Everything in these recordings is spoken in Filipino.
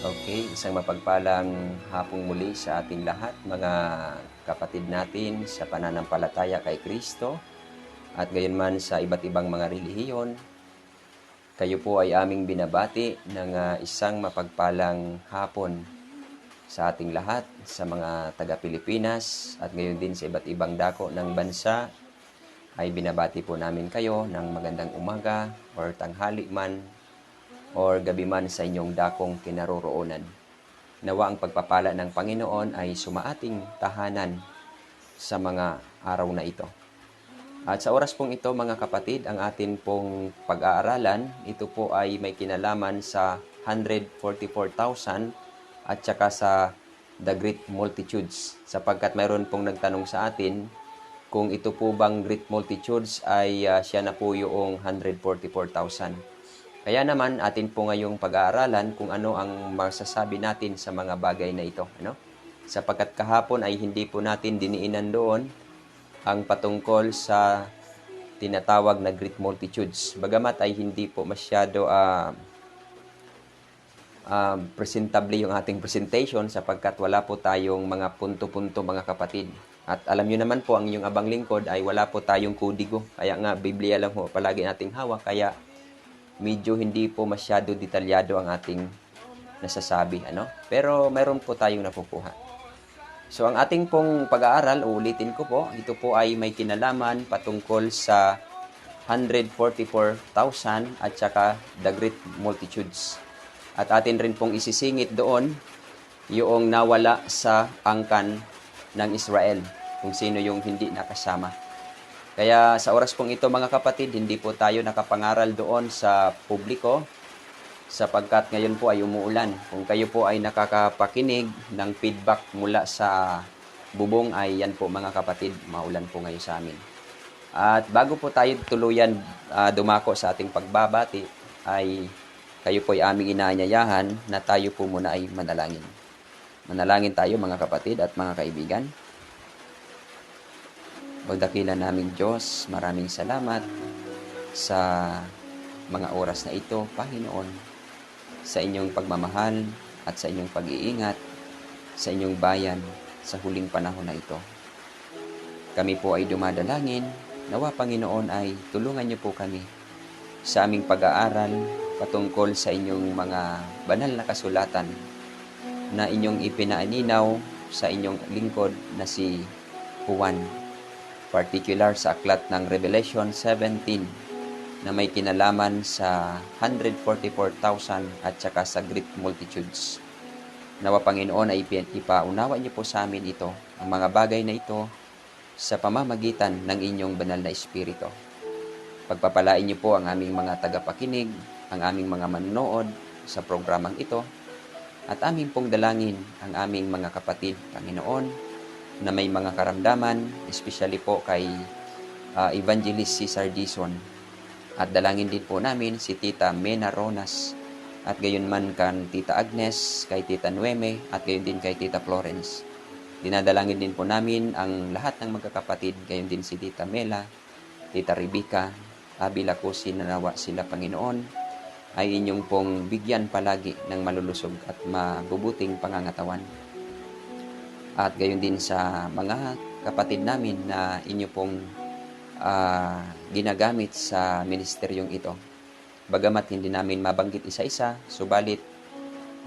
Okay, isang mapagpalang hapong muli sa ating lahat, mga kapatid natin sa pananampalataya kay Kristo at gayunman sa iba't ibang mga relihiyon. Kayo po ay aming binabati ng isang mapagpalang hapon sa ating lahat, sa mga taga-Pilipinas at gayon din sa iba't ibang dako ng bansa. Ay binabati po namin kayo ng magandang umaga or tanghali man or gabi man sa inyong dakong kinaroroonan. Nawa ang pagpapala ng Panginoon ay sumaating tahanan sa mga araw na ito. At sa oras pong ito, mga kapatid, ang atin pong pag-aaralan, ito po ay may kinalaman sa 144,000 at saka sa The Great Multitudes, sapagkat mayroon pong nagtanong sa atin kung ito po bang Great Multitudes ay siya na po yung 144,000. Kaya naman atin po ngayong pag-aaralan kung ano ang masasabi natin sa mga bagay na ito. Sapagkat kahapon ay hindi po natin diniinan doon ang patungkol sa tinatawag na Great Multitudes. Bagamat ay hindi po masyado presentable yung ating presentation sapagkat wala po tayong mga punto-punto, mga kapatid. At alam nyo naman po, ang inyong abang lingkod ay wala po tayong kodigo. Kaya nga, Biblia lang po palagi nating hawak. Kaya medyo hindi po masyado detalyado ang ating nasasabi. Pero mayroon po tayong nakukuha. So, ang ating pong pag-aaral, uulitin ko po, ito po ay may kinalaman patungkol sa 144,000 at saka the Great Multitudes. At atin rin pong isisingit doon yung nawala sa angkan ng Israel, kung sino yung hindi nakasama. Kaya sa oras pong ito, mga kapatid, hindi po tayo nakapangaral doon sa publiko sapagkat ngayon po ay umuulan. Kung kayo po ay nakakapakinig ng feedback mula sa bubong ay yan po, mga kapatid, maulan po ngayon sa amin. At bago po tayo tuluyan dumako sa ating pagbabati, ay kayo po ay aming inaanyayahan na tayo po muna ay manalangin. Manalangin tayo, mga kapatid at mga kaibigan. O dakila naming Diyos, maraming salamat sa mga oras na ito, Panginoon, sa inyong pagmamahal at sa inyong pag-iingat sa inyong bayan sa huling panahon na ito. Kami po ay dumadalangin, nawa Panginoon ay tulungan niyo po kami sa aming pag-aaral patungkol sa inyong mga banal na kasulatan na inyong ipinaaninaw sa inyong lingkod na si Juan, particular sa aklat ng Revelation 17 na may kinalaman sa 144,000 at saka sa Great Multitudes. Nawa Panginoon ay ipaunawa niyo po sa amin ito, ang mga bagay na ito sa pamamagitan ng inyong banal na Espiritu. Pagpapalain niyo po ang aming mga tagapakinig, ang aming mga manonood sa programang ito, at aming pong dalangin ang aming mga kapatid, Panginoon, na may mga karamdaman, especially po kay Evangelist Cesar Dizon. At dalangin din po namin si Tita Mena Ronas, at gayon man kan Tita Agnes, kay Tita Nueme, at gayon din kay Tita Florence. Dinadalangin din po namin ang lahat ng magkakapatid, gayon din si Tita Mela, Tita Rebecca, Abi Lacusin, na nawa sila, Panginoon, ay inyong pong bigyan palagi ng malulusog at mabubuting pangangatawan. At gayon din sa mga kapatid namin na inyo pong ginagamit sa ministeryong ito. Bagamat hindi namin mabanggit isa-isa, subalit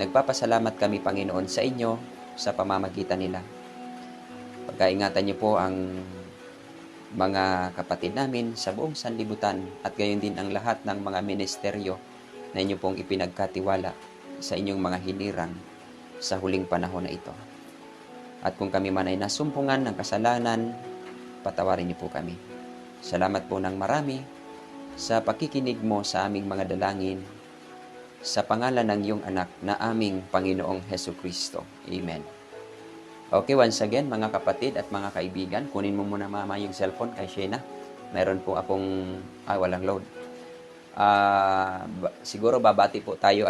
nagpapasalamat kami, Panginoon, sa inyo sa pamamagitan nila. Pagkaingatan niyo po ang mga kapatid namin sa buong sanlibutan at gayon din ang lahat ng mga ministeryo na inyo pong ipinagkatiwala sa inyong mga hinirang sa huling panahon na ito. At kung kami man ay nasumpungan ng kasalanan, patawarin niyo po kami. Salamat po ng marami sa pakikinig mo sa aming mga dalangin sa pangalan ng iyong anak na aming Panginoong Hesus Kristo. Amen. Okay, once again, mga kapatid at mga kaibigan, kunin mo muna mama yung cellphone kay Shena. Mayroon po akong, walang load. Siguro babati po tayo,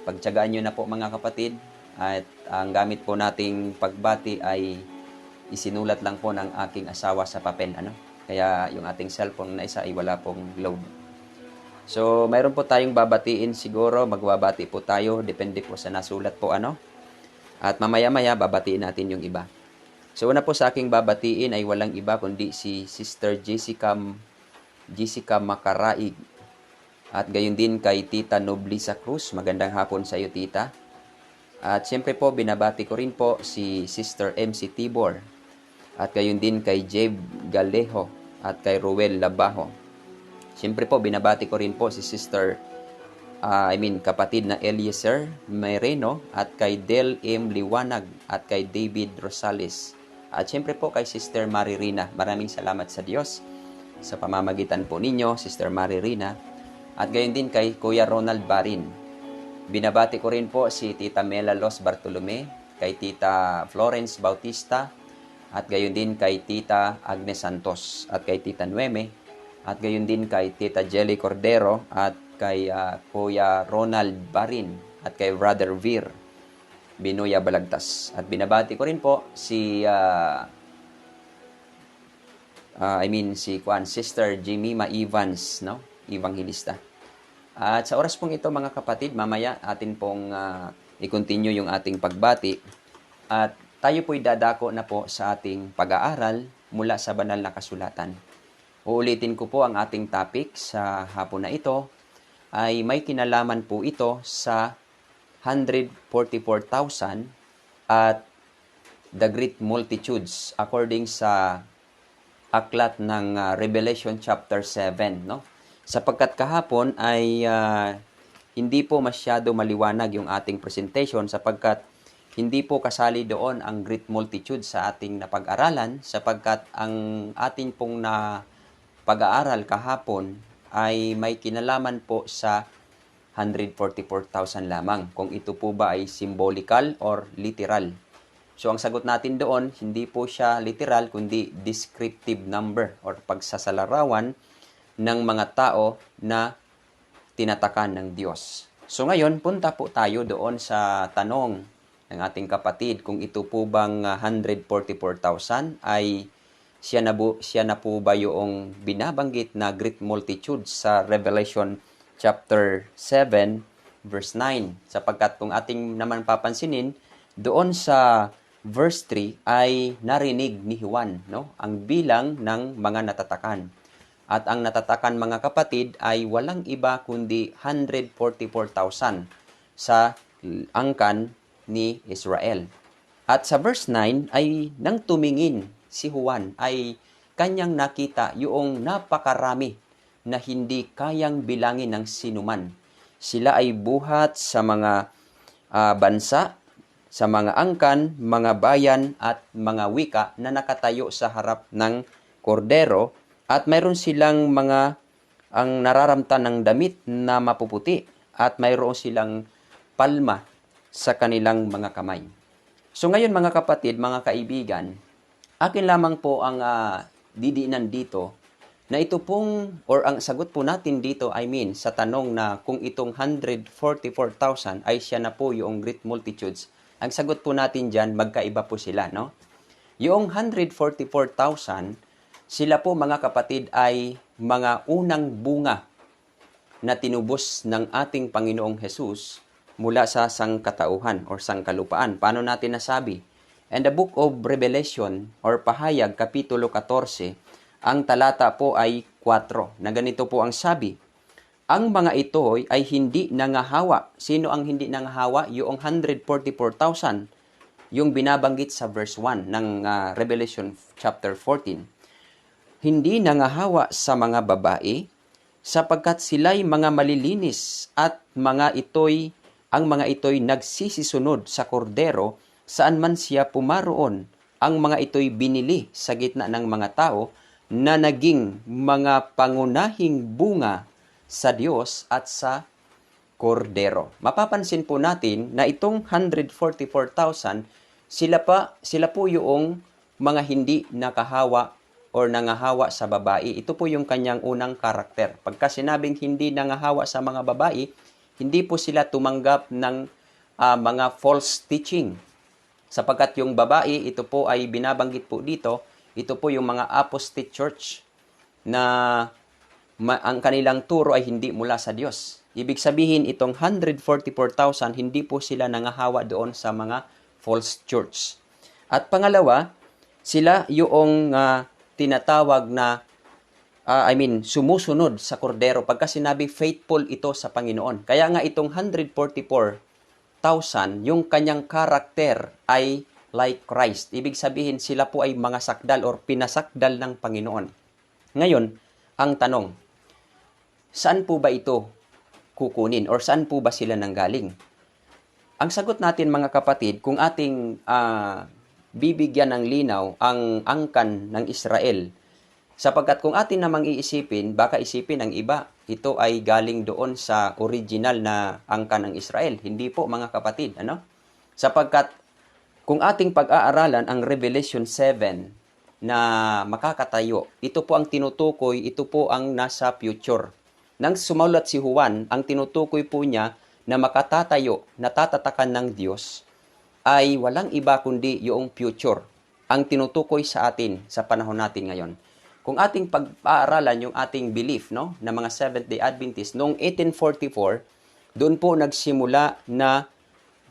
pagtiyagaan nyo na po, mga kapatid. At ang gamit po nating pagbati ay isinulat lang po ng aking asawa sa papel, Kaya yung ating cellphone na isa ay wala pong load. So, mayroon po tayong babatiin siguro, magbabati po tayo, depende po sa nasulat po ano. At mamaya-maya babatiin natin yung iba. So, una po sa aking babatiin ay walang iba kundi si Sister Jessica Macaraig. At gayon din kay Tita Noblisa Cruz. Magandang hapon sa iyo, Tita. At siyempre po, binabati ko rin po si Sister MC Tibor. At gayon din kay Jeb Galejo at kay Ruel Labajo. Siyempre po, binabati ko rin po si kapatid na Eliezer Mereno at kay Del M. Liwanag at kay David Rosales. At siyempre po kay Sister Maririna. Maraming salamat sa Diyos sa pamamagitan po ninyo, Sister Maririna. At gayon din kay Kuya Ronald Barin. Binabati ko rin po si Tita Mela Los Bartolome, kay Tita Florence Bautista, at gayon din kay Tita Agnes Santos, at kay Tita Nueme, at gayon din kay Tita Jelly Cordero, at kay Kuya Ronald Barin, at kay Brother Vir Binoya Balagtas. At binabati ko rin po si Sister Jemima Evans, no? Evangelista. At sa oras pong ito mga kapatid, mamaya atin pong i-continue yung ating pagbati. At tayo po'y dadako na po sa ating pag-aaral mula sa banal na kasulatan. Uulitin ko po ang ating topic sa hapon na ito ay may kinalaman po ito sa 144,000 at the great multitudes according sa aklat ng Revelation chapter 7, no? Sapagkat kahapon ay hindi po masyado maliwanag yung ating presentation sapagkat hindi po kasali doon ang great multitude sa ating napag-aralan sapagkat ang ating pong na pag-aaral kahapon ay may kinalaman po sa 144,000 lamang. Kung ito po ba ay symbolical or literal. So ang sagot natin doon, hindi po siya literal kundi descriptive number or pagsasalarawan ng mga tao na tinatakan ng Diyos. So ngayon, punta po tayo doon sa tanong ng ating kapatid kung ito po bang 144,000 ay siya na po ba yung binabanggit na great multitude sa Revelation chapter 7 verse 9. Sapagkat kung ating naman papansinin, doon sa verse 3 ay narinig ni Juan, no? Ang bilang ng mga natatakan. At ang natatakan mga kapatid ay walang iba kundi 144,000 sa angkan ni Israel. At sa verse 9 ay nang tumingin si Juan ay kanyang nakita yung napakarami na hindi kayang bilangin ng sinuman. Sila ay buhat sa mga bansa, sa mga angkan, mga bayan at mga wika na nakatayo sa harap ng kordero. At mayroon silang ang nararamtan ng damit na mapuputi at mayroon silang palma sa kanilang mga kamay. So ngayon mga kapatid, mga kaibigan, akin lamang po ang didiinan dito na ito pong, or ang sagot po natin dito, sa tanong na kung itong 144,000 ay siya na po yung great multitudes, ang sagot po natin dyan, magkaiba po sila, no? Yung 144,000, sila po mga kapatid ay mga unang bunga na tinubos ng ating Panginoong Hesus mula sa sangkatauhan or sangkalupaan. Paano natin nasabi? And the book of Revelation or Pahayag, Kapitulo 14, ang talata po ay 4, na ganito po ang sabi. Ang mga ito ay hindi nangahawa. Sino ang hindi nangahawa? Yung 144,000, yung binabanggit sa verse 1 ng Revelation chapter 14. Hindi nangahawa sa mga babae, sapagkat sila'y mga malilinis at ang mga ito'y nagsisisunod sa kordero saan man siya pumaroon. Ang mga ito'y binili sa gitna ng mga tao na naging mga pangunahing bunga sa Diyos at sa kordero. Mapapansin po natin na itong 144,000, sila po yung mga hindi nakahawa or nangahawa sa babae. Ito po yung kanyang unang karakter. Pagka sinabing hindi nangahawa sa mga babae, hindi po sila tumanggap ng mga false teaching. Sapagkat yung babae, ito po ay binabanggit po dito, ito po yung mga apostate church na ang kanilang turo ay hindi mula sa Diyos. Ibig sabihin, itong 144,000, hindi po sila nangahawa doon sa mga false church. At pangalawa, sila yung tinatawag na, sumusunod sa kordero. Pagka sinabi, faithful ito sa Panginoon. Kaya nga itong 144,000, yung kanyang karakter ay like Christ. Ibig sabihin, sila po ay mga sakdal or pinasakdal ng Panginoon. Ngayon, ang tanong, saan po ba ito kukunin or saan po ba sila nanggaling? Ang sagot natin mga kapatid, kung ating bibigyan ng linaw ang angkan ng Israel, sapagkat kung atin namang iisipin, baka isipin ang iba, ito ay galing doon sa original na angkan ng Israel. Hindi po mga kapatid, Sapagkat kung ating pag-aaralan ang Revelation 7 na makakatayo, ito po ang tinutukoy, ito po ang nasa future. Nang sumulat si Juan, ang tinutukoy po niya na makatatayo, natatatakan ng Diyos, ay walang iba kundi yung future. Ang tinutukoy sa atin sa panahon natin ngayon. Kung ating pag-aaralan yung ating belief na mga Seventh-day Adventist, noong 1844, doon po nagsimula na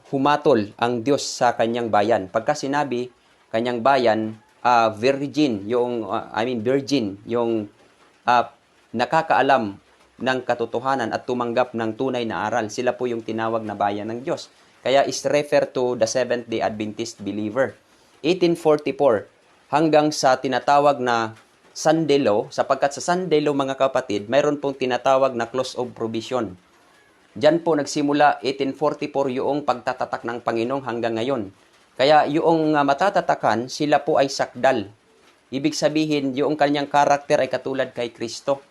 humatol ang Diyos sa kanyang bayan. Pagka sinabi, kanyang bayan, virgin, yung nakakaalam ng katotohanan at tumanggap ng tunay na aral. Sila po yung tinawag na bayan ng Diyos. Kaya is refer to the Seventh-day Adventist believer. 1844 hanggang sa tinatawag na Sunday Law, sapagkat sa Sunday Law mga kapatid, mayroon pong tinatawag na clause of provision. Diyan po nagsimula 1844 yung pagtatatak ng Panginoon hanggang ngayon. Kaya yung matatatakan, sila po ay sakdal. Ibig sabihin, yung kanyang karakter ay katulad kay Kristo.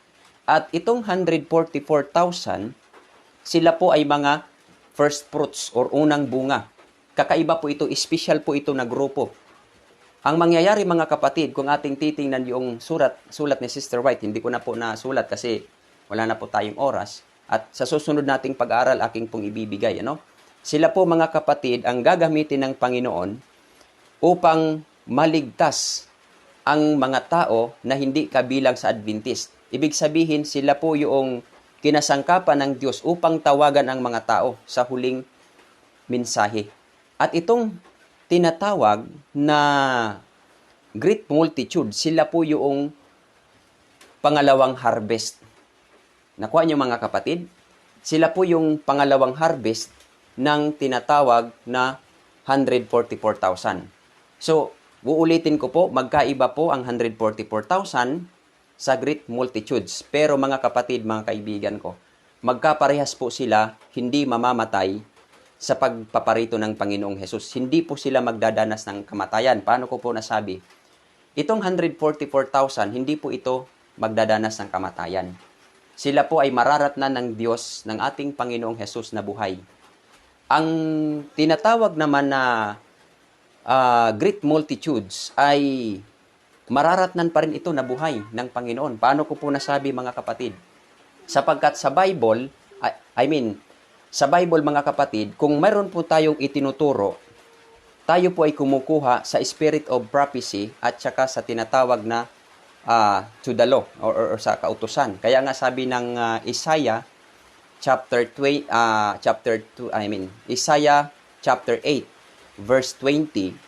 At itong 144,000, sila po ay mga first fruits or unang bunga. Kakaiba po ito, special po ito na grupo. Ang mangyayari mga kapatid, kung ating titingnan yung sulat ni Sister White, hindi ko na po nasulat kasi wala na po tayong oras. At sa susunod nating pag-aaral, aking pong ibibigay. Sila po mga kapatid, ang gagamitin ng Panginoon upang maligtas ang mga tao na hindi kabilang sa Adventist. Ibig sabihin, sila po yung kinasangkapan ng Diyos upang tawagan ang mga tao sa huling mensahe. At itong tinatawag na great multitude, sila po yung pangalawang harvest. Nakuha niyo mga kapatid? Sila po yung pangalawang harvest ng tinatawag na 144,000. So, uulitin ko po, magkaiba po ang 144,000 sa great multitudes. Pero mga kapatid, mga kaibigan ko, magkaparehas po sila, hindi mamamatay sa pagpaparito ng Panginoong Hesus. Hindi po sila magdadanas ng kamatayan. Paano ko po nasabi? Itong 144,000, hindi po ito magdadanas ng kamatayan. Sila po ay mararatnan ng Diyos, ng ating Panginoong Hesus na buhay. Ang tinatawag naman na great multitudes ay mararatnan pa rin ito na buhay ng Panginoon. Paano ko po nasabi mga kapatid? Sapagkat sa Bible, sa Bible mga kapatid, kung mayroon po tayong itinuturo, tayo po ay kumukuha sa spirit of prophecy at saka sa tinatawag na to the law or sa kautusan. Kaya nga sabi ng Isaiah Isaiah chapter 8 verse 20,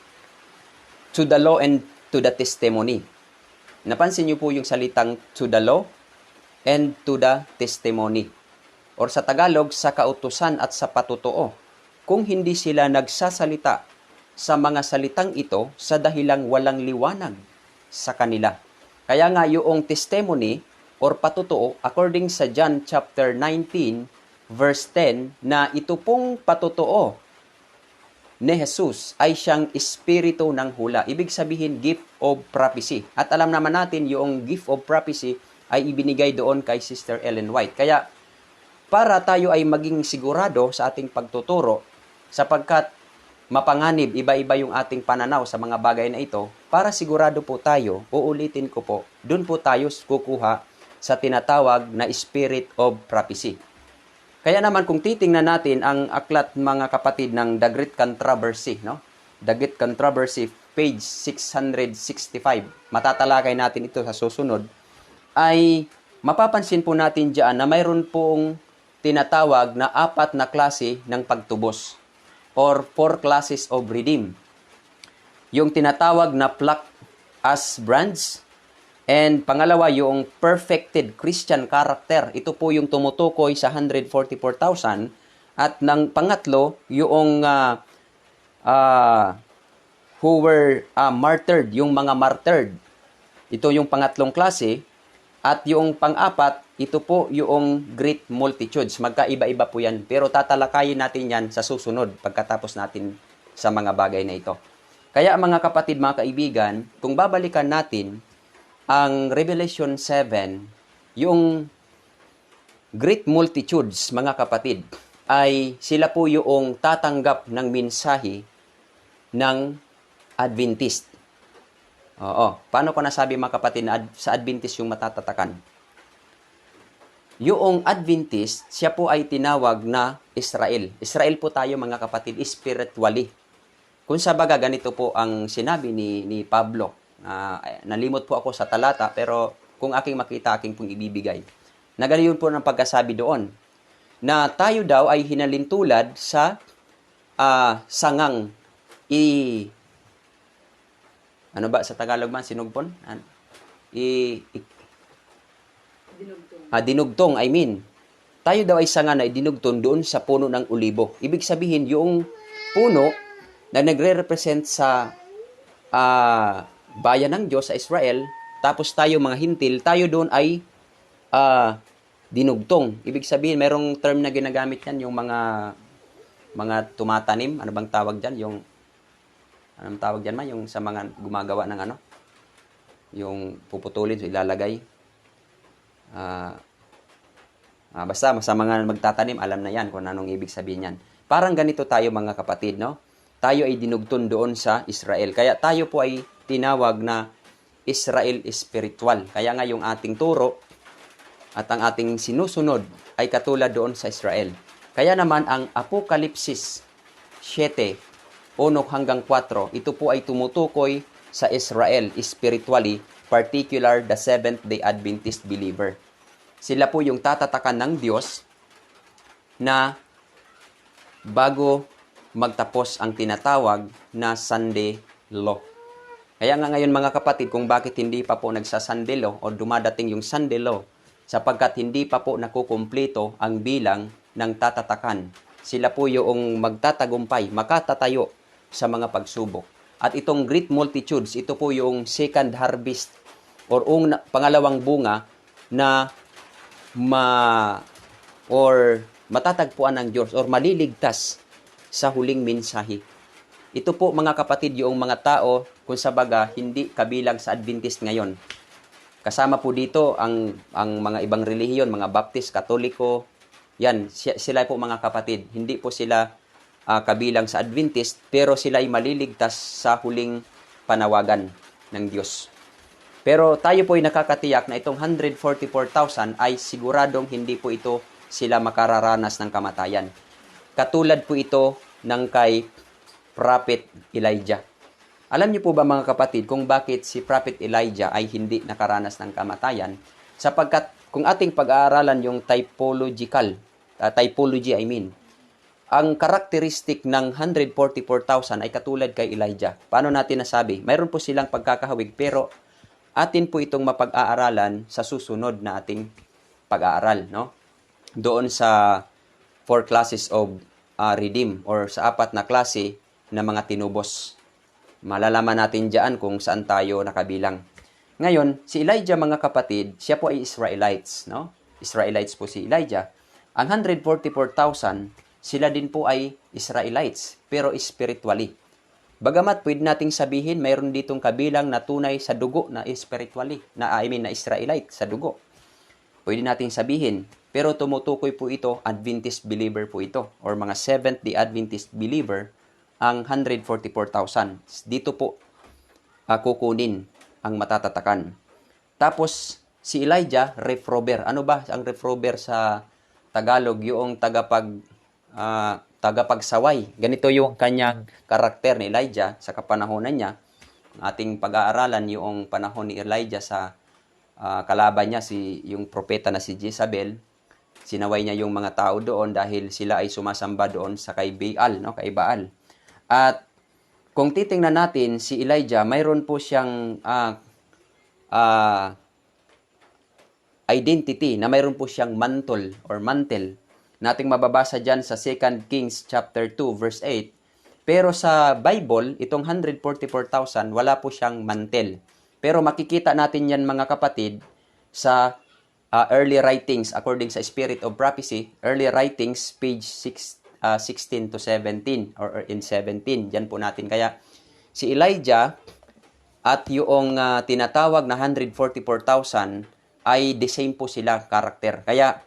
to the law and to the testimony. Napansin niyo po yung salitang to the law and to the testimony. Or sa Tagalog, sa kautusan at sa patutuo. Kung hindi sila nagsasalita sa mga salitang ito sa dahilang walang liwanag sa kanila. Kaya nga yung testimony or patutuo, according sa John chapter 19 verse 10, na ito pong patutuo ni Jesus ay siyang espiritu ng hula. Ibig sabihin, gift of prophecy. At alam naman natin, yung gift of prophecy ay ibinigay doon kay Sister Ellen White. Kaya, para tayo ay maging sigurado sa ating pagtuturo, sapagkat mapanganib, iba-iba yung ating pananaw sa mga bagay na ito, para sigurado po tayo, uulitin ko po, doon po tayo kukuha sa tinatawag na spirit of prophecy. Kaya naman kung titingnan natin ang aklat mga kapatid ng The Great Controversy, The Great Controversy, page 665, matatalakay natin ito sa susunod, ay mapapansin po natin diyan na mayroon pong tinatawag na 4 na klase ng pagtubos or 4 classes of redeem. Yung tinatawag na pluck as brands, and pangalawa yung perfected Christian character. Ito po yung tumutukoy sa 144,000. At ng pangatlo, yung who were martyred, yung mga martyred. Ito yung pangatlong klase. At yung pang-apat, ito po yung great multitudes. Magkaiba-iba po yan. Pero tatalakayin natin yan sa susunod pagkatapos natin sa mga bagay na ito. Kaya mga kapatid, mga kaibigan, kung babalikan natin ang Revelation 7, yung great multitudes, mga kapatid, ay sila po yung tatanggap ng mensahe ng Adventist. Oo. Paano ko nasabi mga kapatid na sa Adventist yung matatatakan? Yung Adventist, siya po ay tinawag na Israel. Israel po tayo mga kapatid, spiritually. Kung sa baga, ganito po ang sinabi ni Pablo. Nalimot po ako sa talata, pero kung aking makita, aking pong ibibigay. Nagaliyon po ng pagkasabi doon, na tayo daw ay hinalintulad sa sangang ano ba sa Tagalog man, sinugpon? Dinugtong, I mean. Tayo daw ay sanga na dinugtong doon sa puno ng ulibo. Ibig sabihin, yung puno na nagre-represent sa bayan ng Diyos sa Israel, tapos tayo mga hintil, tayo doon ay dinugtong. Ibig sabihin, merong term na ginagamit yan, yung mga tumatanim, ano bang tawag dyan? Anong tawag dyan man? Yung sa mga gumagawa ng ano? Yung puputulin, so ilalagay. Basta, sa mga magtatanim, alam na yan kung anong ibig sabihin yan. Parang ganito tayo mga kapatid, no? Tayo ay dinugtong doon sa Israel. Kaya tayo po ay tinawag na Israel spiritual. Kaya nga yung ating turo at ang ating sinusunod ay katulad doon sa Israel. Kaya naman ang Apokalipsis 7, 1 hanggang 4, ito po ay tumutukoy sa Israel spiritually, particular the Seventh-day Adventist believer. Sila po yung tatatakan ng Diyos na bago magtapos ang tinatawag na Sunday Law. Kaya nga ngayon mga kapatid, kung bakit hindi pa po nagsa-Sunday Law o dumadating yung Sunday Law, sapagkat hindi pa po nakukumpleto ang bilang ng tatatakan. Sila po yung magtatagumpay, makatatayo sa mga pagsubok. At itong great multitudes, ito po yung second harvest or pangalawang bunga na matatagpuan ng Diyos or maliligtas sa huling mensahe. Ito po mga kapatid, yung mga tao kung sa baga hindi kabilang sa Adventist ngayon. Kasama po dito ang mga ibang relihiyon, mga Baptist, Katoliko. Yan, sila po mga kapatid. Hindi po sila kabilang sa Adventist, pero sila ay maliligtas sa huling panawagan ng Diyos. Pero tayo po ay nakakatiyak na itong 144,000 ay siguradong hindi po ito sila makararanas ng kamatayan. Katulad po ito ng kay Prophet Elijah. Alam niyo po ba mga kapatid kung bakit si Prophet Elijah ay hindi nakaranas ng kamatayan? Sapagkat kung ating pag-aaralan yung typology I mean, ang karakteristik ng 144,000 ay katulad kay Elijah. Paano natin nasabi? Mayroon po silang pagkakahawig, pero atin po itong mapag-aaralan sa susunod na ating pag-aaral, no? Doon sa 4 classes of redeem or sa 4 na klase na mga tinubos. Malalaman natin diyan kung saan tayo nakabilang. Ngayon, si Elijah mga kapatid, siya po ay Israelites, no? Israelites po si Elijah. Ang 144,000, sila din po ay Israelites, pero spiritually. Bagamat pwede nating sabihin, mayroon ditong kabilang na tunay sa dugo na spiritually, na Israelite sa dugo. Pwede nating sabihin, pero tumutukoy po ito, Adventist believer po ito, or mga Seventh-day Adventist believer, ang 144,000. Dito po kukunin ang matatatakan. Tapos, si Elijah, reprover. Ano ba ang reprover sa Tagalog? Yung tagapagsaway. Ganito yung kanyang karakter ni Elijah sa kapanahonan niya. Ating pag-aaralan yung panahon ni Elijah sa kalaban niya yung propeta na si Jezabel. Sinaway niya yung mga tao doon dahil sila ay sumasamba doon sa kay Baal, no? Kay Baal. At kung titingnan natin si Elijah, mayroon po siyang identity na mayroon po siyang mantle or mantle. Nating mababasa diyan sa 2 Kings chapter 2 verse 8. Pero sa Bible, itong 144,000 wala po siyang mantle. Pero makikita natin yan mga kapatid sa early writings according sa Spirit of Prophecy, early writings page 16 to 17 or in 17. Diyan po natin. Kaya si Elijah at yung tinatawag na 144,000 ay the same po sila karakter. Kaya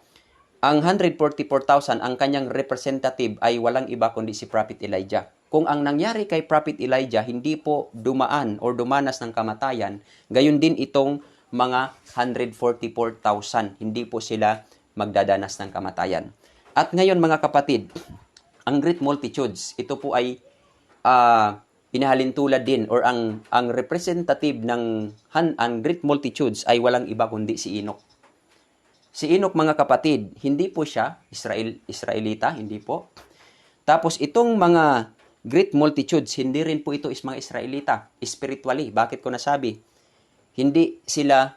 ang 144,000 ang kanyang representative ay walang iba kundi si Prophet Elijah. Kung ang nangyari kay Prophet Elijah hindi po dumaan or dumanas ng kamatayan, gayon din itong mga 144,000. Hindi po sila magdadanas ng kamatayan. At ngayon mga kapatid, ang great multitudes, ito po ay pinahalintulad din or ang representative ng ang great multitudes ay walang iba kundi si Enoch. Si Enoch mga kapatid, hindi po siya Israelita, hindi po. Tapos itong mga great multitudes, hindi rin po ito is mga Israelita, spiritually. Bakit ko nasabi? Hindi sila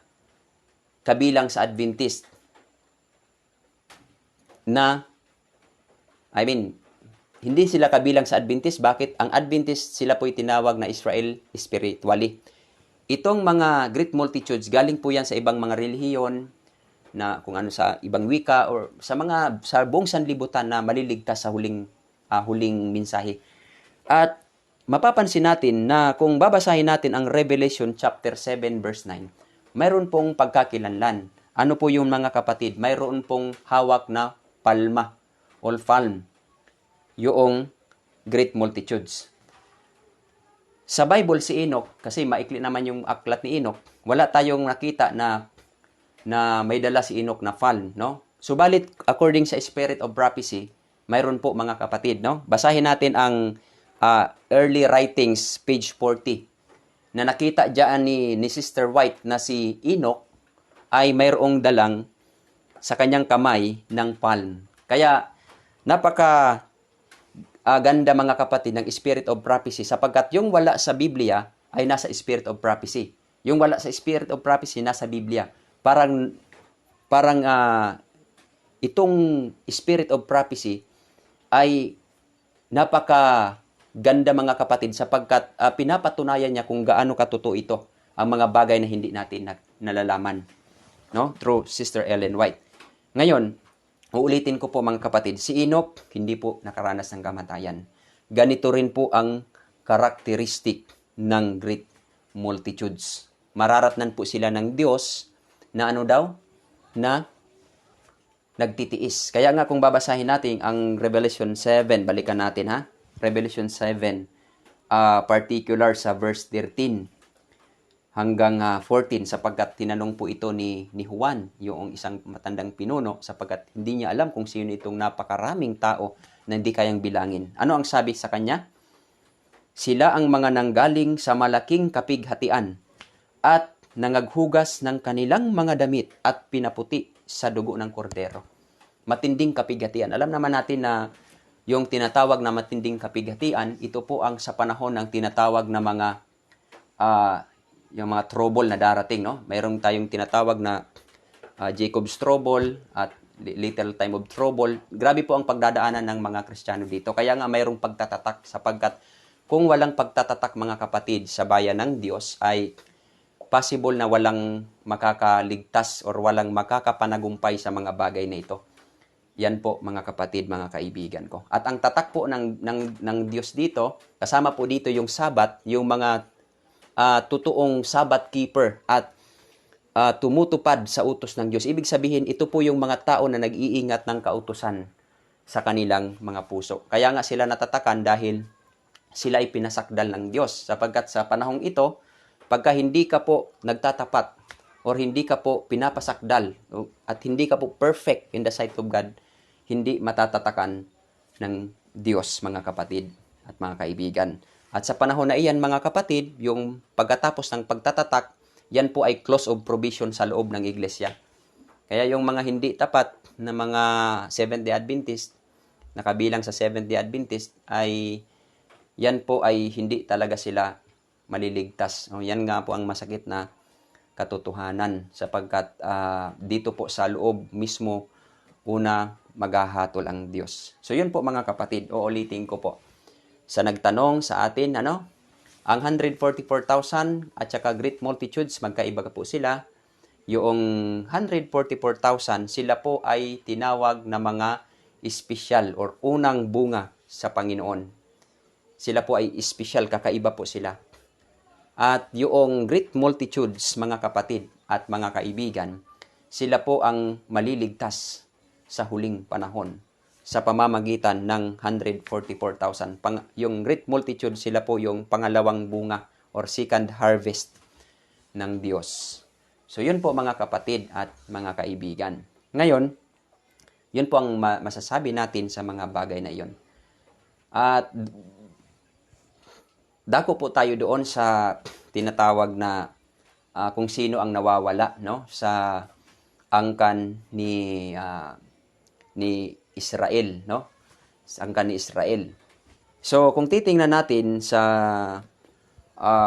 kabilang sa Adventist hindi sila kabilang sa Adventist. Bakit? Ang Adventist sila po'y tinawag na Israel spiritually. Itong mga great multitudes, galing po yan sa ibang mga relihiyon, na kung ano sa ibang wika or sa buong sanlibutan na maliligtas sa huling mensahe. At mapapansin natin na kung babasahin natin ang Revelation chapter 7 verse 9, mayroon pong pagkakilanlan. Ano po yung mga kapatid? Mayroon pong hawak na palma or palm, yung great multitudes. Sa Bible si Enoch, kasi maikli naman yung aklat ni Enoch, wala tayong nakita na may dala si Enoch na palm, no? Subalit according sa Spirit of Prophecy, mayroon po mga kapatid, no? Basahin natin ang early writings page 40. Na nakita diyan ni Sister White na si Enoch ay mayroong dalang sa kanyang kamay ng palm. Kaya napaka ganda mga kapatid ng Spirit of Prophecy sapagkat yung wala sa Biblia ay nasa Spirit of Prophecy. Yung wala sa Spirit of Prophecy nasa Biblia. Parang itong Spirit of Prophecy ay napaka ganda mga kapatid sapagkat pinapatunayan niya kung gaano katotoo ito ang mga bagay na hindi natin nalalaman, no? Through Sister Ellen White. Ngayon, uulitin ko po mga kapatid, si Enoch hindi po nakaranas ng kamatayan. Ganito rin po ang karakteristik ng great multitudes. Mararatnan po sila ng Diyos na ano daw? Na nagtitiis. Kaya nga kung babasahin natin ang Revelation 7, balikan natin ha. Revelation 7, particular sa verse 13 hanggang 14 sapagkat tinanong po ito ni Juan, yung isang matandang pinuno, sapagkat hindi niya alam kung sino itong napakaraming tao na hindi kayang bilangin. Ano ang sabi sa kanya? Sila ang mga nanggaling sa malaking kapighatian at nangaghugas ng kanilang mga damit at pinaputi sa dugo ng kordero. Matinding kapighatian. Alam naman natin na yung tinatawag na matinding kapighatian, ito po ang sa panahon ng tinatawag na yung mga trouble na darating, no? Mayroong tayong tinatawag na Jacob's trouble at little time of trouble. Grabe po ang pagdadaanan ng mga Kristiyano dito. Kaya nga mayroong pagtatatak sapagkat kung walang pagtatatak mga kapatid sa bayan ng Diyos ay possible na walang makakaligtas or walang makakapanagumpay sa mga bagay na ito. Yan po mga kapatid, mga kaibigan ko. At ang tatak po ng Diyos dito, kasama po dito yung Sabat, yung mga totoong Sabbath keeper at tumutupad sa utos ng Diyos. Ibig sabihin, ito po yung mga tao na nag-iingat ng kautusan sa kanilang mga puso. Kaya nga sila natatakan dahil sila ay pinasakdal ng Diyos. Sapagkat sa panahong ito, pagka hindi ka po nagtatapat or hindi ka po pinapasakdal at hindi ka po perfect in the sight of God, hindi matatatakan ng Diyos, mga kapatid at mga kaibigan. At sa panahon na iyan, mga kapatid, yung pagkatapos ng pagtatatak, yan po ay clause of provision sa loob ng iglesia. Kaya yung mga hindi tapat na mga Seventh-day Adventist, nakabilang sa Seventh-day Adventist, ay yan po ay hindi talaga sila maliligtas. Yan nga po ang masakit na katotohanan sapagkat dito po sa loob mismo una maghahatol ang Diyos. So yun po mga kapatid, uulitin ko po. Sa nagtanong sa atin, ang 144,000 at saka great multitudes, magkaiba po sila. Yung 144,000, sila po ay tinawag na mga espesyal or unang bunga sa Panginoon. Sila po ay espesyal, kakaiba po sila. At yung great multitudes, mga kapatid at mga kaibigan, sila po ang maliligtas sa huling panahon sa pamamagitan ng 144,000. Yung great multitude, sila po yung pangalawang bunga or second harvest ng Diyos. So yun po mga kapatid at mga kaibigan. Ngayon, yun po ang masasabi natin sa mga bagay na yun. At dako po tayo doon sa tinatawag na kung sino ang nawawala, no, sa angkan ni Israel, no? Sa angkan ni Israel. So kung titingnan natin sa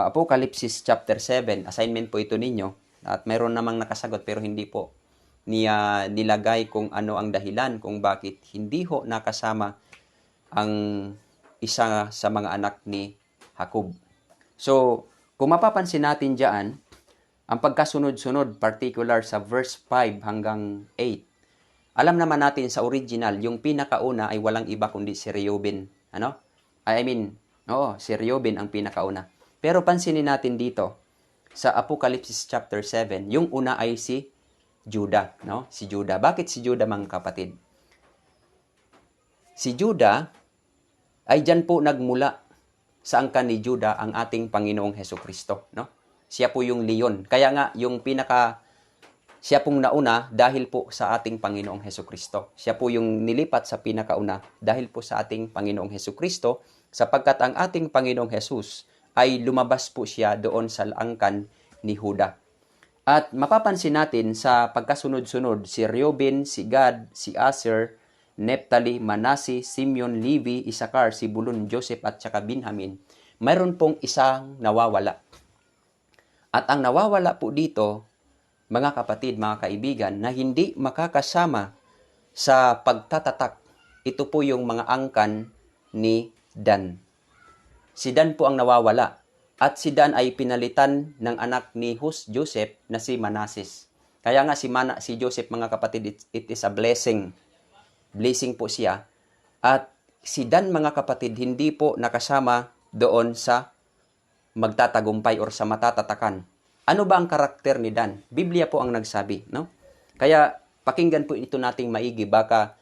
Apocalypse chapter 7, assignment po ito ninyo, at mayroon namang nakasagot pero hindi po niya nilagay kung ano ang dahilan kung bakit hindi ho nakasama ang isa sa mga anak ni Jacob. So, kung mapapansin natin diyan, ang pagkasunod-sunod, particular sa verse 5 hanggang 8, alam naman natin sa original, yung pinakauna ay walang iba kundi si Reuben. Si Reuben ang pinakauna. Pero pansinin natin dito, sa Apocalypse chapter 7, yung una ay si Judah, no? Si Judah. Bakit si Judah, mga kapatid? Si Judah ay dyan po nagmula sa angkan ni Judah ang ating Panginoong Hesukristo, no? Siya po yung leon. Kaya nga yung siya pong nauna dahil po sa ating Panginoong Hesukristo. Siya po yung nilipat sa pinakauna dahil po sa ating Panginoong Hesukristo, sapagkat ang ating Panginoong Hesus ay lumabas po siya doon sa angkan ni Judah. At mapapansin natin sa pagkasunod-sunod, si Reuben, si Gad, si Aser, Nephtali, Manase, Simeon, Levi, Isakar, Sibulun, Joseph at saka Benjamin, mayroon pong isang nawawala. At ang nawawala po dito, mga kapatid, mga kaibigan, na hindi makakasama sa pagtatatak, ito po yung mga angkan ni Dan. Si Dan po ang nawawala. At si Dan ay pinalitan ng anak ni Joseph na si Manases. Kaya nga si Joseph, mga kapatid, it is a blessing. Blessing po siya. At si Dan, mga kapatid, hindi po nakasama doon sa magtatagumpay or sa matatatakan. Ano ba ang karakter ni Dan? Biblia po ang nagsabi, no? Kaya pakinggan po ito nating maigi. Baka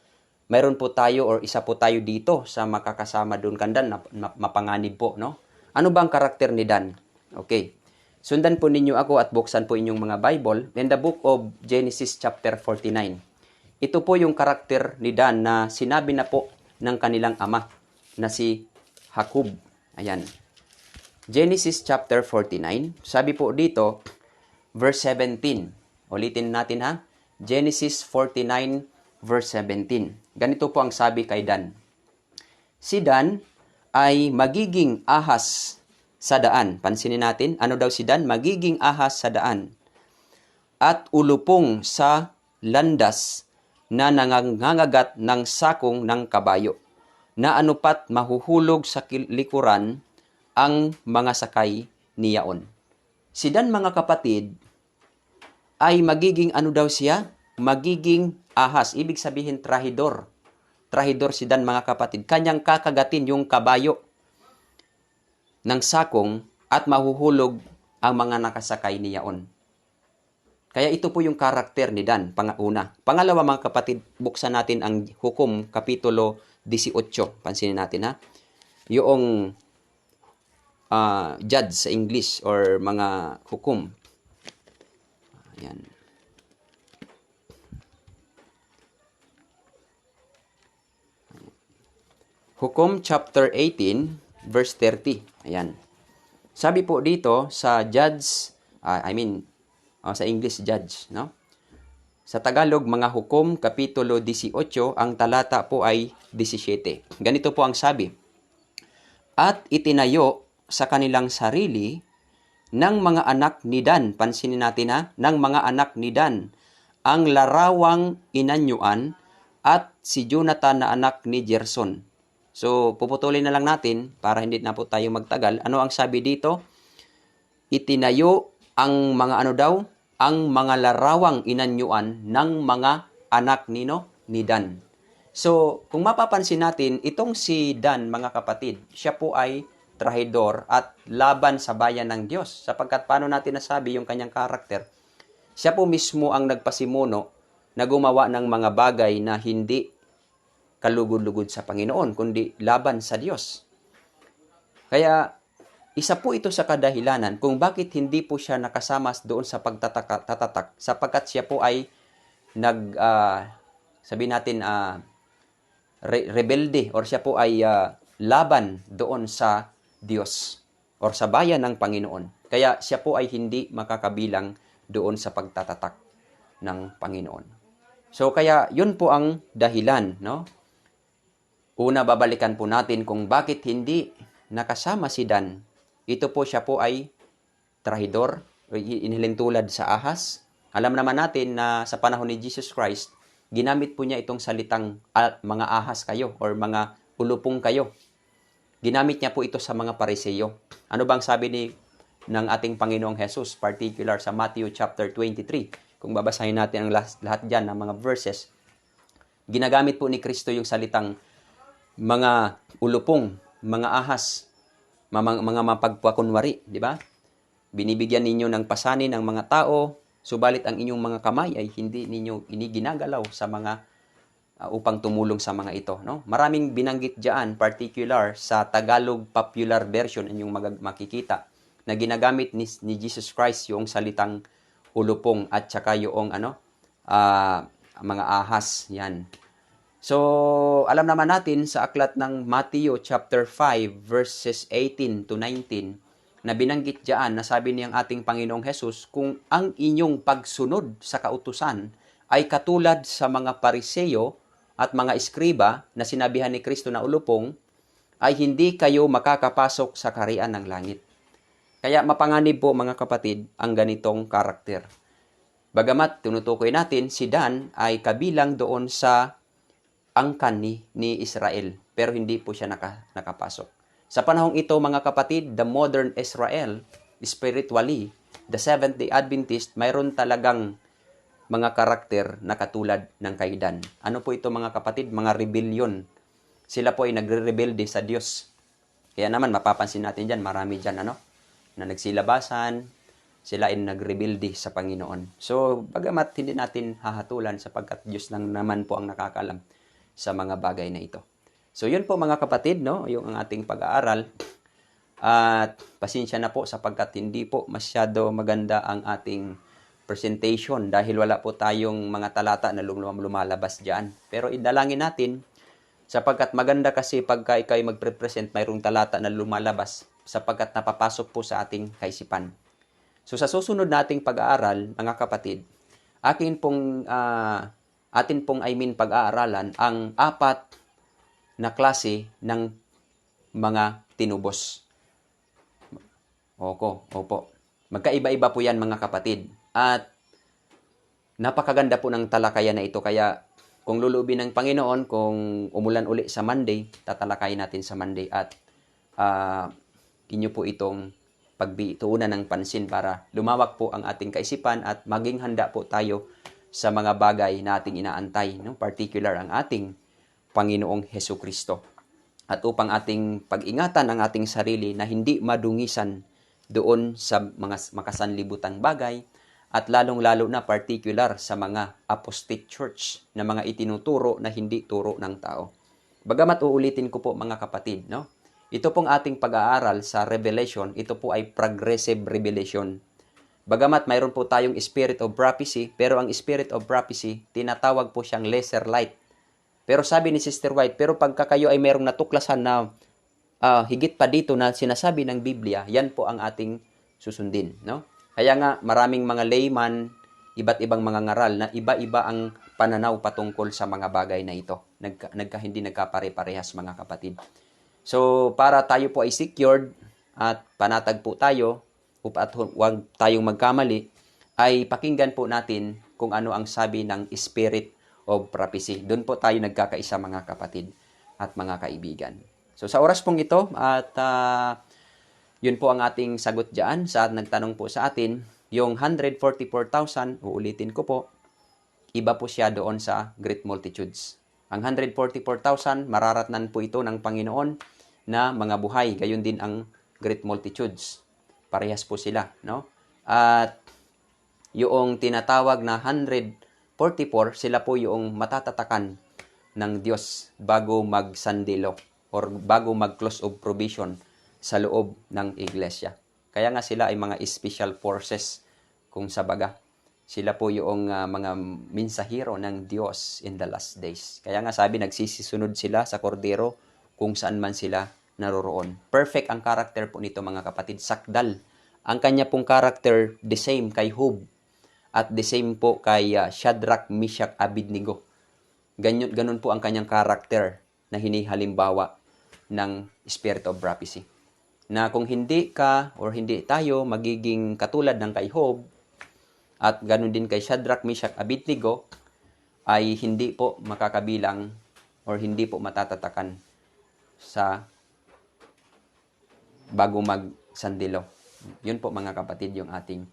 mayroon po tayo or isa po tayo dito sa makakasama doon kan Dan na mapanganib po, no? Ano ba ang karakter ni Dan? Okay. Sundan po ninyo ako at buksan po inyong mga Bible in the book of Genesis chapter 49. Ito po yung karakter ni Dan na sinabi na po ng kanilang ama na si Jacob. Ayan. Genesis chapter 49. Sabi po dito, verse 17. Ulitin natin ha. Genesis 49 verse 17. Ganito po ang sabi kay Dan. Si Dan ay magiging ahas sa daan. Pansinin natin, ano daw si Dan? Magiging ahas sa daan. At ulupong sa landas na nangangagat ng sakong ng kabayo, na anupat mahuhulog sa likuran ang mga sakay niyaon. Si Dan, mga kapatid, ay magiging ano daw siya? Magiging ahas. Ibig sabihin trahidor. Trahidor si Dan, mga kapatid. Kanyang kakagatin yung kabayo ng sakong at mahuhulog ang mga nakasakay niyaon. Kaya ito po yung karakter ni Dan, panguna. Pangalawa, mga kapatid, buksan natin ang Hukom, Kapitulo 18. Pansinin natin ha. Yung judge sa English or mga hukom. Ayan. Hukom chapter 18 verse 30. Ayan. Sabi po dito sa Sa English, judge, no? Sa Tagalog, mga hukom, Kapitulo 18, ang talata po ay 17. Ganito po ang sabi, at itinayo sa kanilang sarili ng mga anak ni Dan, pansinin natin ha, ng mga anak ni Dan, ang larawang inanyuan at si Jonathan na anak ni Gerson. So, puputulin na lang natin para hindi na po tayo magtagal. Ano ang sabi dito? Itinayo ang mga ano daw? Ang mga larawang inanyuan ng mga anak ni Dan. So, kung mapapansin natin, itong si Dan, mga kapatid, siya po ay trahidor at laban sa bayan ng Diyos. Sapagkat paano natin nasabi yung kanyang karakter? Siya po mismo ang nagpasimuno na gumawa ng mga bagay na hindi kalugod-lugod sa Panginoon, kundi laban sa Diyos. Kaya, isa po ito sa kadahilanan kung bakit hindi po siya nakasama doon sa pagtatatak, sapagkat siya po ay sabihin natin, rebelde, or siya po ay laban doon sa Diyos or sa bayan ng Panginoon. Kaya siya po ay hindi makakabilang doon sa pagtatatak ng Panginoon. So kaya yun po ang dahilan, no? Una, babalikan po natin kung bakit hindi nakasama si Dan. Ito po, siya po ay trahidor, inhiling tulad sa ahas. Alam naman natin na sa panahon ni Jesus Christ, ginamit po niya itong salitang mga ahas kayo or mga ulupong kayo. Ginamit niya po ito sa mga Pariseyo. Ano bang sabi ng ating Panginoong Jesus, particular sa Matthew chapter 23? Kung babasahin natin ang lahat dyan ng mga verses, ginagamit po ni Kristo yung salitang mga ulupong, mga ahas, mga mapagpakunwari, di ba? Binibigyan ninyo ng pasanin ng mga tao, subalit ang inyong mga kamay ay hindi ninyo ginagalaw sa mga upang tumulong sa mga ito, no? Maraming binanggit diyan, particular sa Tagalog Popular Version, inyong makikita na ginagamit ni Jesus Christ yung salitang ulupong at saka yung mga ahas, yan. So, alam naman natin sa aklat ng Matthew chapter 5 verses 18 to 19 na binanggit diyan na sabi niyang ating Panginoong Hesus, kung ang inyong pagsunod sa kautusan ay katulad sa mga Pariseyo at mga eskriba na sinabihan ni Kristo na ulupong, ay hindi kayo makakapasok sa kaharian ng langit. Kaya mapanganib po, mga kapatid, ang ganitong karakter. Bagamat tinutukoy natin, si Dan ay kabilang doon sa angkan ni Israel, pero hindi po siya nakapasok. Sa panahong ito, mga kapatid, the modern Israel, spiritually, the Seventh-day Adventist, mayroon talagang mga karakter na katulad ng kay Dan. Ano po ito, mga kapatid? Mga rebellion. Sila po ay nagre-rebelde sa Diyos. Kaya naman, mapapansin natin dyan, marami dyan, na nagsilabasan, sila ay nagrebelde sa Panginoon. So, bagamat hindi natin hahatulan sapagkat Diyos lang naman po ang nakakalam sa mga bagay na ito. So, yun po, mga kapatid, yung ang ating pag-aaral. At pasensya na po sapagkat hindi po masyado maganda ang ating presentation dahil wala po tayong mga talata na lumalabas dyan. Pero idalangin natin sapagkat maganda kasi pagka ikaw ay magpre-present, mayroong talata na lumalabas sapagkat napapasok po sa ating kaisipan. So sa susunod nating pag-aaral, mga kapatid, atin pong pag-aaralan ang 4 na klase ng mga tinubos. Opo. Magkaiba-iba po yan, mga kapatid. At napakaganda po ng talakayan na ito. Kaya kung lulubi ng Panginoon, kung umulan uli sa Monday, tatalakayin natin sa Monday. At inyo po itong pagtuunan ng pansin para lumawak po ang ating kaisipan at maging handa po tayo sa mga bagay na ating inaantay, particular ang ating Panginoong Hesukristo. At upang ating pag-ingatan ang ating sarili na hindi madungisan doon sa mga makasanlibutang bagay at lalong-lalo na particular sa mga apostate church na mga itinuturo na hindi turo ng tao. Bagamat uulitin ko po, mga kapatid, ito pong ating pag-aaral sa Revelation, ito po ay progressive revelation. Bagamat mayroon po tayong spirit of prophecy, pero ang spirit of prophecy, tinatawag po siyang lesser light. Pero sabi ni Sister White, pero pagka kayo ay mayroong natuklasan na higit pa dito na sinasabi ng Biblia, yan po ang ating susundin, Kaya nga maraming mga layman, iba't ibang mga ngaral na iba-iba ang pananaw patungkol sa mga bagay na ito. Hindi nagkapare-parehas mga kapatid. So, para tayo po ay secured at panatag po tayo at huwag tayong magkamali, ay pakinggan po natin kung ano ang sabi ng Spirit of Prophecy. Doon po tayo nagkakaisa mga kapatid at mga kaibigan. So, sa oras pong ito at yun po ang ating sagot dyan sa nagtanong po sa atin. Yung 144,000, uulitin ko po, iba po siya doon sa Great Multitudes. Ang 144,000, mararatnan po ito ng Panginoon na mga buhay. Gayon din ang Great Multitudes. Parehas po sila, no? At yung tinatawag na 144, sila po yung matatatakan ng Diyos bago magsandilo or bago mag-close of provision sa loob ng iglesia. Kaya nga sila ay mga special forces kung sa baga. Sila po yung mga mensahero ng Diyos in the last days. Kaya nga sabi, nagsisisunod sila sa kordero kung saan man sila naroroon. Perfect ang karakter po nito mga kapatid. Sakdal. Ang kanya pong karakter, the same kay Job at the same po kay Shadrach, Meshach, Abednego. Ganun po ang kanyang karakter na hinihalimbawa ng Spirit of Prophecy. Na kung hindi ka or hindi tayo magiging katulad ng kay Job at ganun din kay Shadrach, Meshach, Abednego, ay hindi po makakabilang or hindi po matatatakan sa bago magsandilo. Yun po mga kapatid yung ating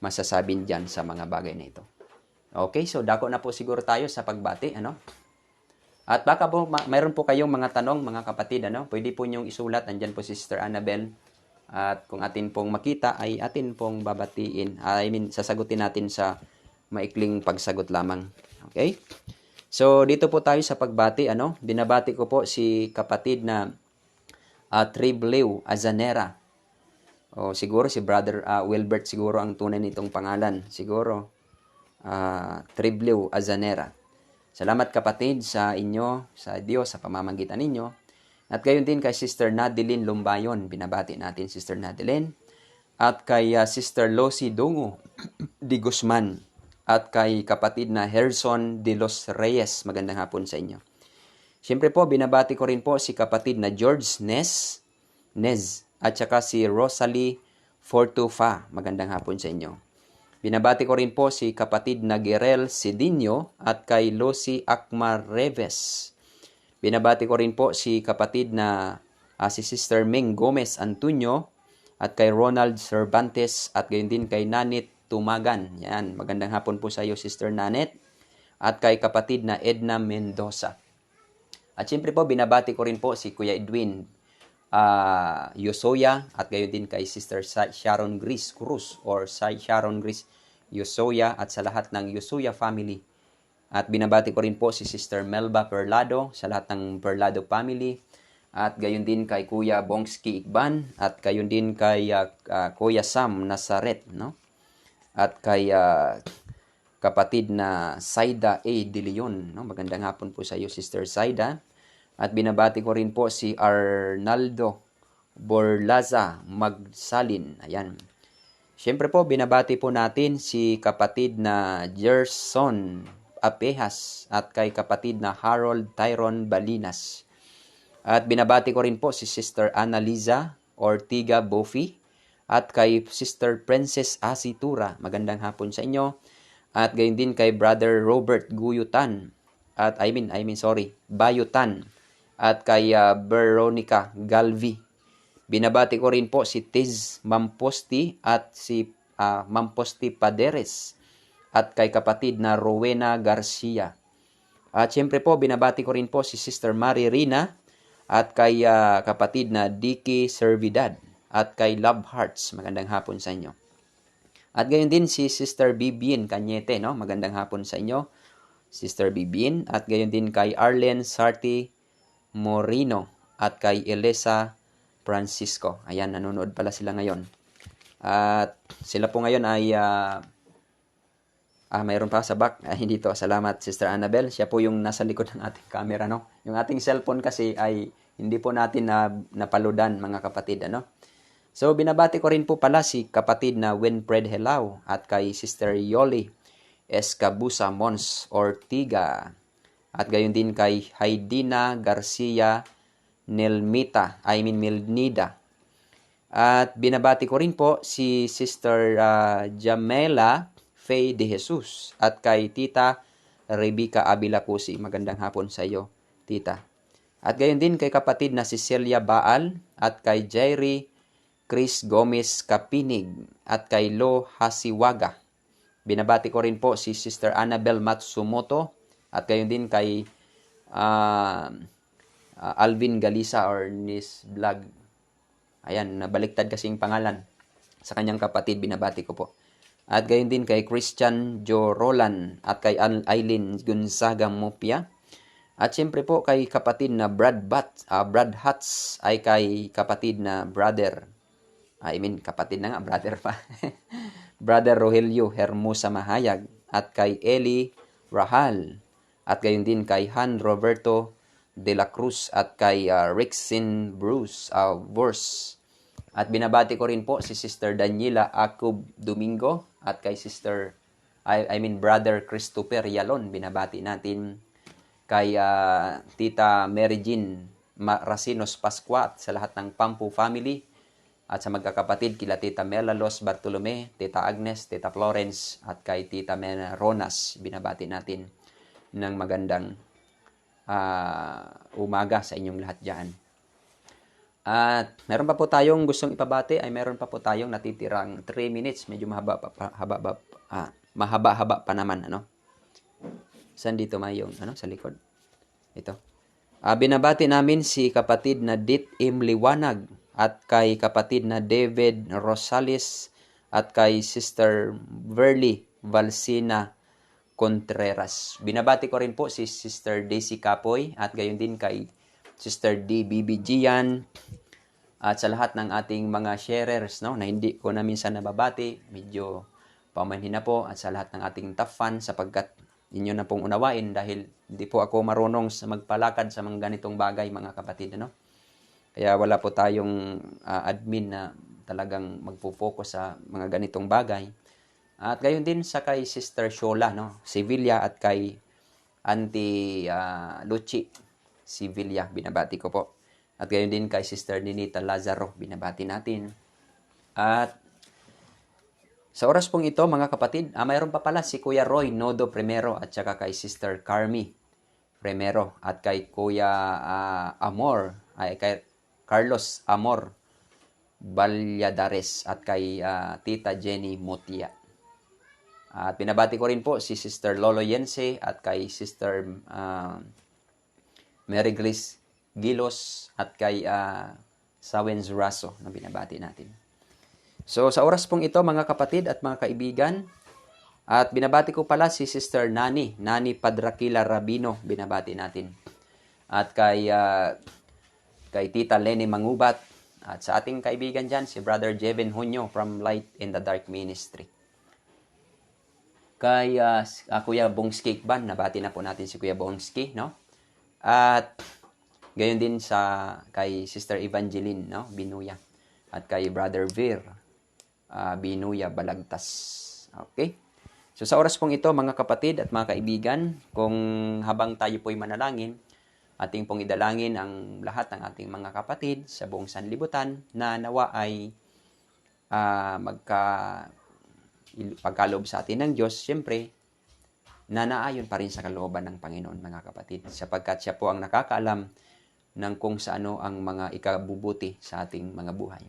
masasabing dyan sa mga bagay na ito. Okay, so dako na po siguro tayo sa pagbati, ano? At baka po, mayroon po kayong mga tanong, mga kapatid, ano? Pwede po niyong isulat. Nandyan po si Sister Annabel. At kung atin pong makita, ay atin pong babatiin. Sasagutin natin sa maikling pagsagot lamang. Okay? So, dito po tayo sa pagbati, ano? Binabati ko po si kapatid na Tribleu Azanera. O siguro si Brother Wilbert siguro ang tunay nitong pangalan. Siguro, Tribleu Azanera. Salamat kapatid sa inyo, sa Diyos, sa pamamagitan ninyo. At gayon din kay Sister Nadeline Lumbayon. Binabati natin Sister Nadeline. At kay Sister Losi Dungo Di Guzman. At kay kapatid na Herson de los Reyes. Magandang hapon sa inyo. Siyempre po, binabati ko rin po si kapatid na George Nez. At saka si Rosalie Fortufa. Magandang hapon sa inyo. Binabati ko rin po si kapatid na Gerel Sidinio at kay Lucy Akmar Reves. Binabati ko rin po si kapatid na si Sister Ming Gomez Antonio at kay Ronald Cervantes at gayon din kay Nanit Tumagan. Yan, magandang hapon po sa iyo Sister Nanet. At kay kapatid na Edna Mendoza. At siyempre po binabati ko rin po si Kuya Edwin Yosoya at gayon din kay Sister Sharon Grace Cruz or Sharon Grace Yosoya at sa lahat ng Yosoya family. At binabati ko rin po si Sister Melba Perlado sa lahat ng Perlado family at gayon din kay Kuya Bongski Ikban at gayon din kay Kuya Sam Nazaret, no? At kay kapatid na Saida A. De Leon, no? Magandang hapon po sa iyo Sister Saida. At binabati ko rin po si Arnaldo Borlaza Magsalin. Ayan. Siyempre po, binabati po natin si kapatid na Gerson Apehas at kay kapatid na Harold Tyron Balinas. At binabati ko rin po si Sister Annaliza Ortiga Bofi at kay Sister Princess Asitura. Magandang hapon sa inyo. At gayon din kay Brother Robert Guyutan. At Bayutan. At kay Veronica Galvi. Binabati ko rin po si Tiz Mamposti at si Mamposti Paderes at kay kapatid na Rowena Garcia. At siyempre po, binabati ko rin po si Sister Mary Rina at kay kapatid na Dicky Servidad at kay Love Hearts. Magandang hapon sa inyo. At gayon din si Sister Bibien Cañete, no? Magandang hapon sa inyo, Sister Bibien. At gayon din kay Arlen Sarti Morino at kay Elisa Francisco. Ayan, nanonood pala sila ngayon. At sila po ngayon ay mayroon pa sa back. Hindi to. Salamat Sister Annabel. Siya po yung nasa likod ng ating camera, no? Yung ating cellphone kasi ay hindi po natin napaludan mga kapatid, ano? So, binabati ko rin po pala si kapatid na Winfred Helao at kay Sister Yoli Escabusa Mons Ortiga. At gayon din kay Haidina Garcia Milnida. At binabati ko rin po si Sister Jamela Faye de Jesus at kay Tita Rebecca Abila Kusi. Magandang hapon sa iyo, Tita. At gayon din kay kapatid na Cecilia Baal at kay Jerry Chris Gomez Kapinig at kay Lo Hasiwaga. Binabati ko rin po si Sister Annabel Matsumoto at gayon din kay Alvin Galisa or Nis Vlog. Ayan, nabaliktad kasing pangalan sa kanyang kapatid, binabati ko po. At gayon din kay Christian Joe Roland at kay Aileen Gonzaga Mopia. At siyempre po kay kapatid na Brad Hutz ay kay kapatid na kapatid na nga, brother pa. Brother Rogelio Hermosa Mahayag at kay Eli Rahal. At gayon din kay Han Roberto de la Cruz at kay Rixin Bruce Vors. At binabati ko rin po si Sister Daniela Acub Domingo at kay Brother Christopher Yalon. Binabati natin kay Tita Mary Jean Racinos Pascua at sa lahat ng Pampu family. At sa magkakapatid, kila Tita Mela Los Bartolome, Tita Agnes, Tita Florence, at kay Tita Mena Ronas, binabati natin ng magandang umaga sa inyong lahat dyan. At meron pa po tayong gustong ipabati, meron pa po tayong natitirang 3 minutes, medyo mahaba-haba pa naman, Saan dito mayong, sa likod? Ito. Binabati namin si kapatid na Dit M. Liwanag, at kay kapatid na David Rosales at kay Sister Verly Valsina Contreras. Binabati ko rin po si Sister Daisy Capoy at gayon din kay Sister D. Bibi Gian at sa lahat ng ating mga sharers na hindi ko na minsan nababati, medyo pamanhin na po, at sa lahat ng ating top fan sapagkat inyo na pong unawain dahil hindi po ako marunong sa magpalakad sa mga ganitong bagay, mga kapatid, Kaya wala po tayong admin na talagang magpo-focus sa mga ganitong bagay. At gayon din sa kay Sister Shola, Sevilla, at kay Auntie Luchi Sevilla, binabati ko po. At gayon din kay Sister Ninita Lazaro, binabati natin. At sa oras pong ito, mga kapatid, mayroon pa pala si Kuya Roy Nodo Primero at saka kay Sister Carmi Primero at kay Kuya kay Carlos Amor Balyadares at kay Tita Jenny Motia. At binabati ko rin po si Sister Lolo Yense at kay Sister Mary Grace Gilos at kay Sawen Zuraso na binabati natin. So sa oras pong ito, mga kapatid at mga kaibigan, at binabati ko pala si Sister Nani Padrakila Rabino, binabati natin. At kay Tita Lenny Mangubat, at sa ating kaibigan dyan, si Brother Jevin Hunyo from Light in the Dark Ministry. Kay Kuya Bongski Ikban, nabati na po natin si Kuya Bongski, At gayon din kay Sister Evangeline, Binuya. At kay Brother Vir Binuya Balagtas. Okay? So sa oras pong ito, mga kapatid at mga kaibigan, kung habang tayo po'y manalangin, ating pong idalangin ang lahat ng ating mga kapatid sa buong sanlibutan na nawa ay pagkaloob sa atin ng Diyos, siyempre, na naayon pa rin sa kalooban ng Panginoon, mga kapatid, sapagkat siya po ang nakakaalam ng kung sa ano ang mga ikabubuti sa ating mga buhay.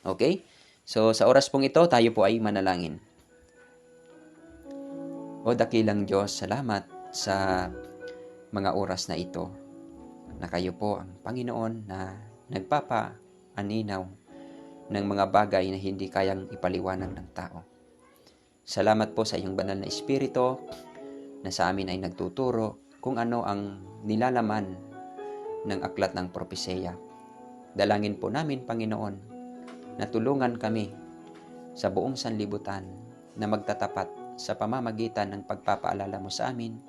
Okay? So, sa oras pong ito, tayo po ay manalangin. O dakilang Diyos, salamat sa mga oras na ito na kayo po ang Panginoon na nagpapaaninaw ng mga bagay na hindi kayang ipaliwanag ng tao. Salamat po sa iyong banal na Espiritu na sa amin ay nagtuturo kung ano ang nilalaman ng aklat ng propesya. Dalangin po namin, Panginoon, na tulungan kami sa buong sanlibutan na magtatapat sa pamamagitan ng pagpapaalala mo sa amin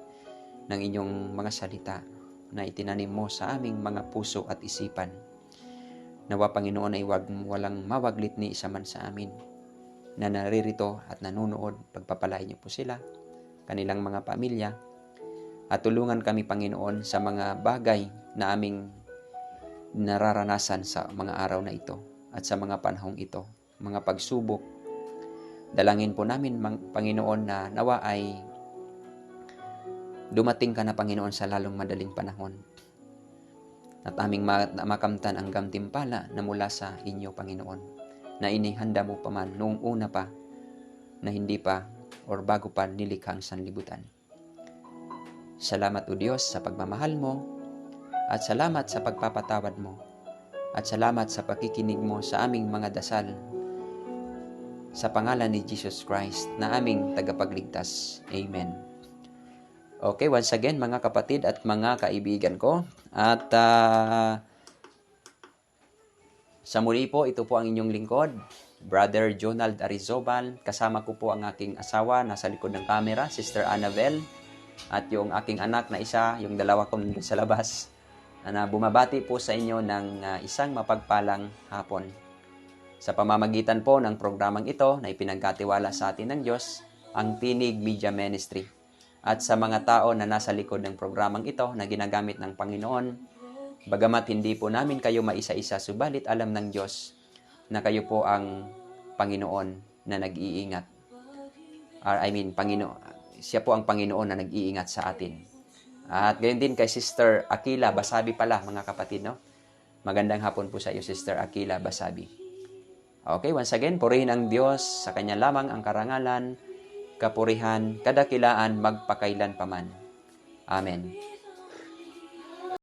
ng inyong mga salita na itinanim mo sa aming mga puso at isipan, Nawa Panginoon ay walang mawaglit ni isa man sa amin na naririto at nanonood. Pagpapalain niyo po sila, kanilang mga pamilya, at tulungan kami Panginoon sa mga bagay na aming nararanasan sa mga araw na ito at sa mga panahong ito, mga pagsubok. Dalangin po namin Panginoon na nawa ay dumating ka na Panginoon sa lalong madaling panahon at aming makamtan ang gantimpala na mula sa inyo Panginoon, na inihanda mo pa man noong una pa na hindi pa or bago pa nilikhang sanlibutan. Salamat o Diyos sa pagmamahal mo, at salamat sa pagpapatawad mo, at salamat sa pakikinig mo sa aming mga dasal sa pangalan ni Jesus Christ na aming tagapagligtas. Amen. Okay, once again mga kapatid at mga kaibigan ko, at sa muli po, ito po ang inyong lingkod, Brother Jonald Arizobal. Kasama ko po ang aking asawa, nasa likod ng camera, Sister Annabel, at yung aking anak na isa, yung dalawa ko nandun sa labas, na bumabati po sa inyo ng isang mapagpalang hapon. Sa pamamagitan po ng programang ito na ipinagkatiwala sa atin ng Diyos, ang Tinig Media Ministry. At sa mga tao na nasa likod ng programang ito na ginagamit ng Panginoon, bagamat hindi po namin kayo maisa-isa, subalit alam ng Diyos na kayo po ang Panginoon na nag-iingat. Siya po ang Panginoon na nag-iingat sa atin. At gayon din kay Sister Aquila Basabi pala, mga kapatid, no? Magandang hapon po sa iyo, Sister Aquila Basabi. Okay, once again, purihin ang Diyos, sa Kanya lamang ang karangalan, kapurihan, kadakilaan, magpakailan paman. Amen.